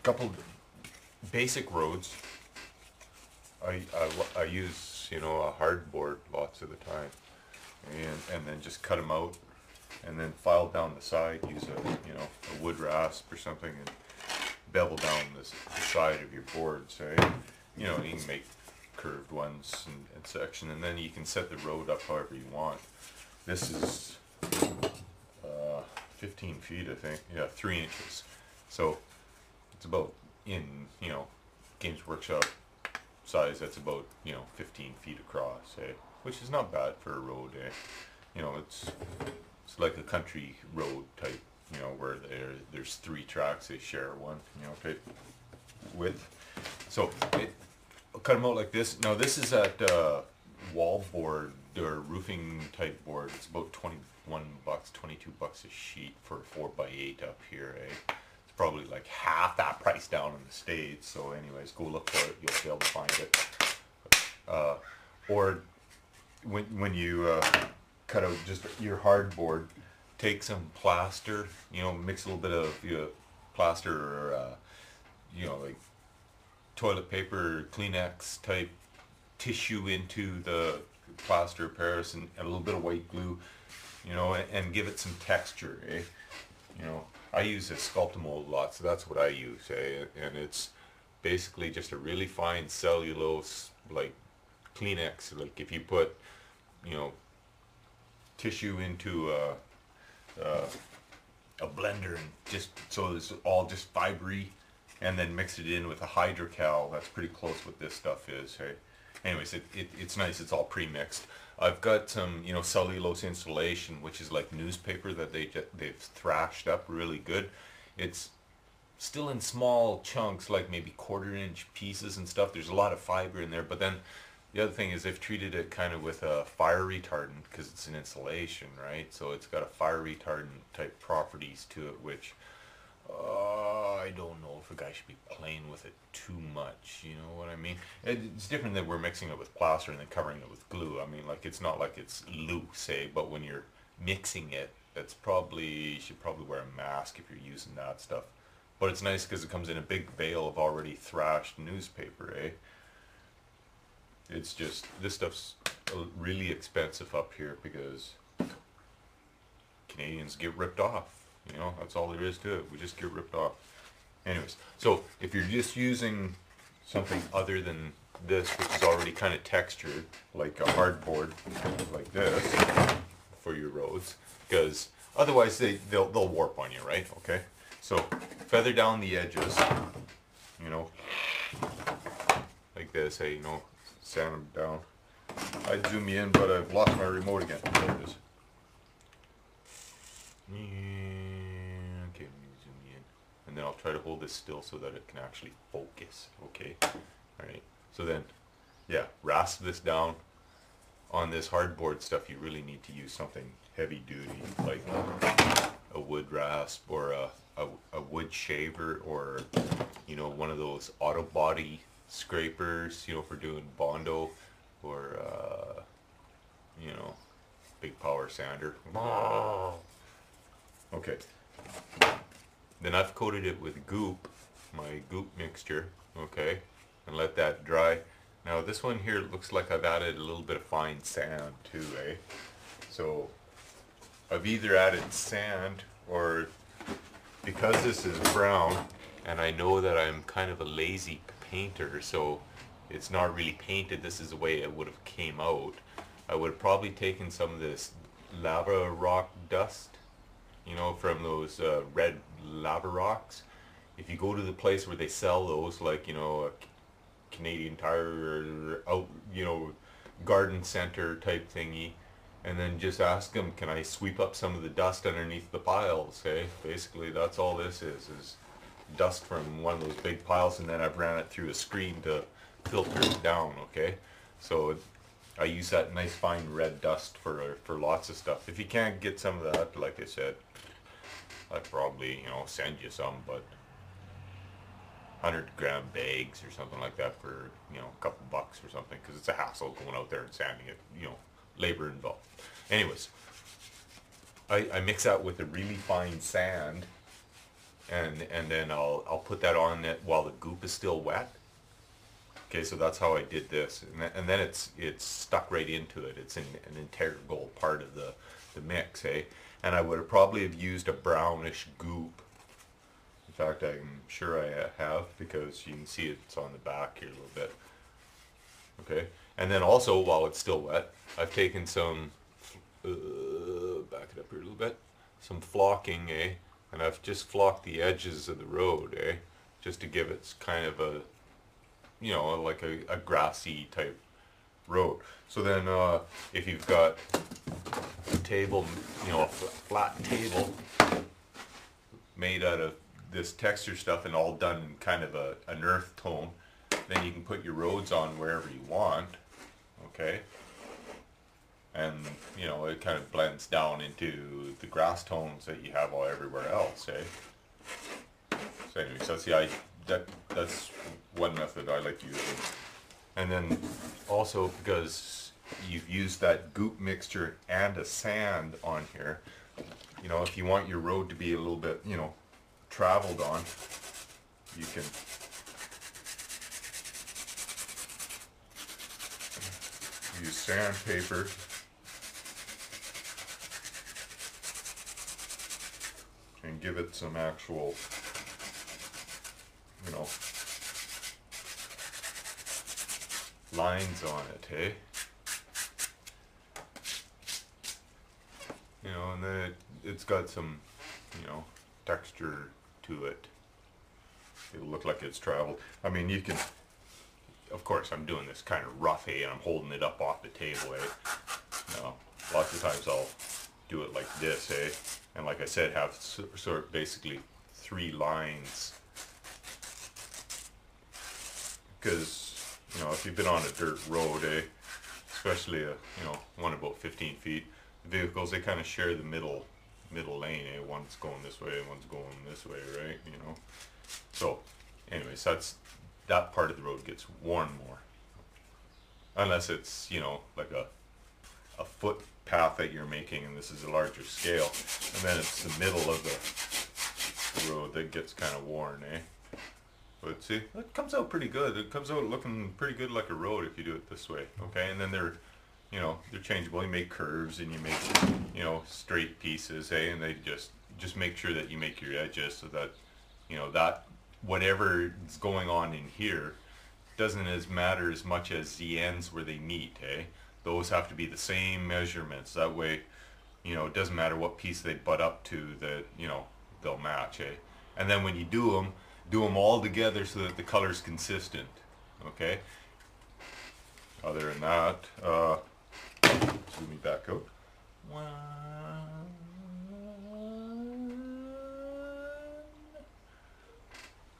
couple basic roads. I use, you know, a hardboard lots of the time, and then just cut them out, and then file down the side. Use a wood rasp or something, and bevel down the side of your board. So you know, you can make curved ones and section, and then you can set the road up however you want. This is 15 feet, I think. Yeah, 3 inches. So it's about, in, you know, Games Workshop size, that's about, you know, 15 feet across, eh? Which is not bad for a road, eh? You know, it's like a country road type, you know, where there's 3 tracks, they share one, you know, type width. So I'll cut them out like this. Now this is at wall board or roofing type board. It's about 21 bucks, 22 bucks a sheet for a 4x8 up here, eh? It's probably like half that price down in the States. So anyways, go look for it. You'll be able to find it. Or when you cut out just your hardboard, take some plaster, you know, mix a little bit of plaster or you know, like toilet paper, Kleenex type tissue into the plaster of Paris, and a little bit of white glue, you know, and give it some texture, eh? You know, I use a Sculptamold a lot, so that's what I use, eh? And it's basically just a really fine cellulose, like Kleenex. Like if you put, you know, tissue into a blender and just so it's all just fibery, and then mix it in with a hydrocal. That's pretty close what this stuff is, hey? Anyways, it's nice. It's all pre-mixed. I've got some, you know, cellulose insulation, which is like newspaper that they've thrashed up really good. It's still in small chunks, like maybe 1/4-inch pieces and stuff. There's a lot of fiber in there, but then the other thing is they've treated it kind of with a fire retardant because it's an insulation, right? So it's got a fire retardant type properties to it, which I don't know if a guy should be playing with it too much, you know what I mean? It's different than we're mixing it with plaster and then covering it with glue. I mean, like, it's not like it's loose, eh? But when you're mixing it, you should probably wear a mask if you're using that stuff. But it's nice because it comes in a big bale of already thrashed newspaper, eh? It's just, this stuff's really expensive up here because Canadians get ripped off. You know, that's all there is to it. We just get ripped off. Anyways, so if you're just using something other than this, which is already kind of textured, like a hardboard, like this, for your roads, because otherwise they'll warp on you, right? Okay, so feather down the edges, you know, like this. Hey, you know, sand them down. I'd zoom you in, but I've lost my remote again. There it is. Okay, let me zoom you in, and then I'll try to hold this still so that it can actually focus. Okay, all right. So then, yeah, rasp this down. On this hardboard stuff, you really need to use something heavy duty, like a wood rasp or a wood shaver, or, you know, one of those auto body scrapers, you know, for doing Bondo, or you know, big power sander. Okay, then I've coated it with goop, my goop mixture, okay, and let that dry. Now this one here looks like I've added a little bit of fine sand too, eh? So I've either added sand, or because this is brown and I know that I'm kind of a lazy painter, so it's not really painted, this is the way it would have came out, I would have probably taken some of this lava rock dust, you know, from those red lava rocks. If you go to the place where they sell those, like, you know, a Canadian Tire or out, you know, garden center type thingy, and then just ask them, can I sweep up some of the dust underneath the piles, okay? Basically that's all this is dust from one of those big piles, and then I've ran it through a screen to filter it down, okay? So I use that nice fine red dust for lots of stuff. If you can't get some of that, like I said, I'd probably, you know, send you some, but 100-gram bags or something like that for, you know, a couple bucks or something, because it's a hassle going out there and sanding it, you know, labor involved. Anyways, I mix that with a really fine sand, and then I'll put that on it while the goop is still wet. Okay, so that's how I did this, and then it's stuck right into it. It's an integral part of the mix, eh? And I would have probably have used a brownish goop. In fact, I'm sure I have, because you can see it's on the back here a little bit. Okay, and then also while it's still wet, I've taken some, back it up here a little bit, some flocking, eh? And I've just flocked the edges of the road, eh? Just to give it kind of a, like a grassy type road. So then if you've got a table, a flat table made out of this texture stuff and all done in kind of an earth tone, then you can put your roads on wherever you want, okay? And, it kind of blends down into the grass tones that you have all everywhere else, eh? So anyways, that's one method I like using. And then also, because you've used that goop mixture and a sand on here, if you want your road to be a little bit, traveled on, you can use sandpaper and give it some actual, lines on it, hey? And then it's got some, texture to it. It'll look like it's traveled. I mean, you can, of course, I'm doing this kind of rough, and I'm holding it up off the table, lots of times I'll do it like this, and like I said, have sort of basically 3 lines, because if you've been on a dirt road, especially one about 15 feet, the vehicles, they kind of share the middle lane, one's going this way, one's going this way, right? So anyways, that part of the road gets worn more, unless it's like a footpath that you're making, and this is a larger scale, and then it's the middle of the road that gets kind of worn, But see, it comes out pretty good. It comes out looking pretty good like a road if you do it this way, okay? And then they're changeable. You make curves and you make, straight pieces, and they just make sure that you make your edges so that, that whatever is going on in here doesn't matter as much as the ends where they meet, Those have to be the same measurements. That way, it doesn't matter what piece they butt up to, that, they'll match, And then when you do them all together so that the color's consistent, okay? Other than that, zoom me back out.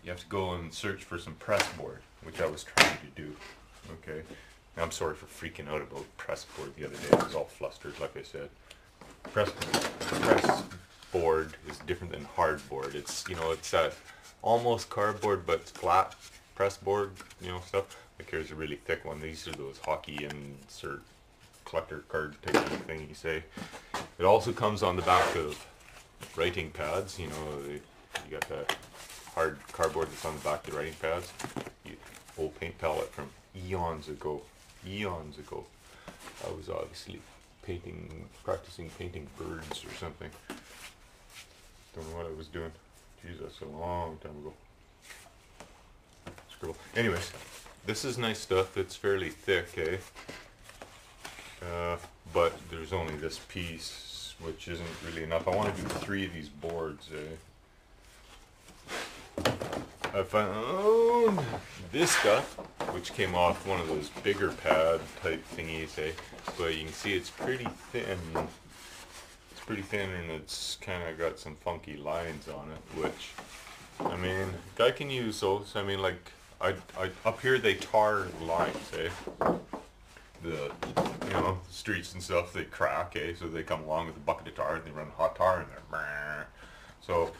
You have to go and search for some press board, which I was trying to do, okay? Now, I'm sorry for freaking out about press board the other day. I was all flustered, like I said. Press board is different than hardboard. It's, it's that almost cardboard, but it's flat press board, stuff. Like here's a really thick one. These are those hockey insert collector card type of thing you say. It also comes on the back of writing pads. You got that hard cardboard that's on the back of the writing pads. Old paint palette from eons ago. I was obviously practicing painting birds or something. Don't know what I was doing. Jesus, a long time ago. Scribble. Anyways, this is nice stuff. It's fairly thick, but there's only this piece, which isn't really enough. I want to do 3 of these boards, I found this stuff, which came off one of those bigger pad type thingies, but you can see it's pretty thin. It's pretty thin, and it's kind of got some funky lines on it, which, I mean, guy can use those. I mean, like, up here they tar lines, The streets and stuff, they crack, so they come along with a bucket of tar and they run hot tar in there. So,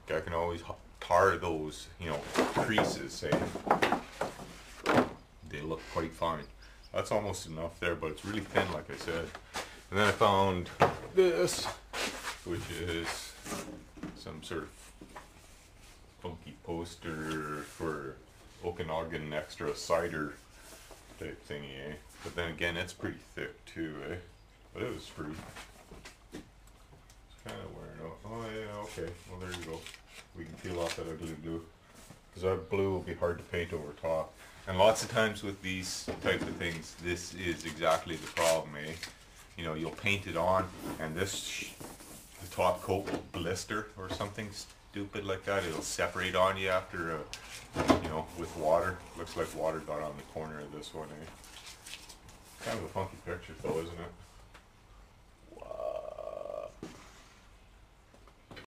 guy can always tar those, creases, They look quite fine. That's almost enough there, but it's really thin, like I said. And then I found this, which is some sort of poster for Okanagan extra cider type thingy, eh? But then again, it's pretty thick too, eh? But it was free. It's kind of wearing out. Oh yeah, okay. Well, there you go. We can peel off that ugly blue. Because that blue will be hard to paint over top. And lots of times with these type of things, this is exactly the problem, eh? You know, you'll paint it on, and this, the top coat will blister or something stupid like that. It'll separate on you after, you know, with water. Looks like water got on the corner of this one, eh? Kind of a funky picture though, isn't it?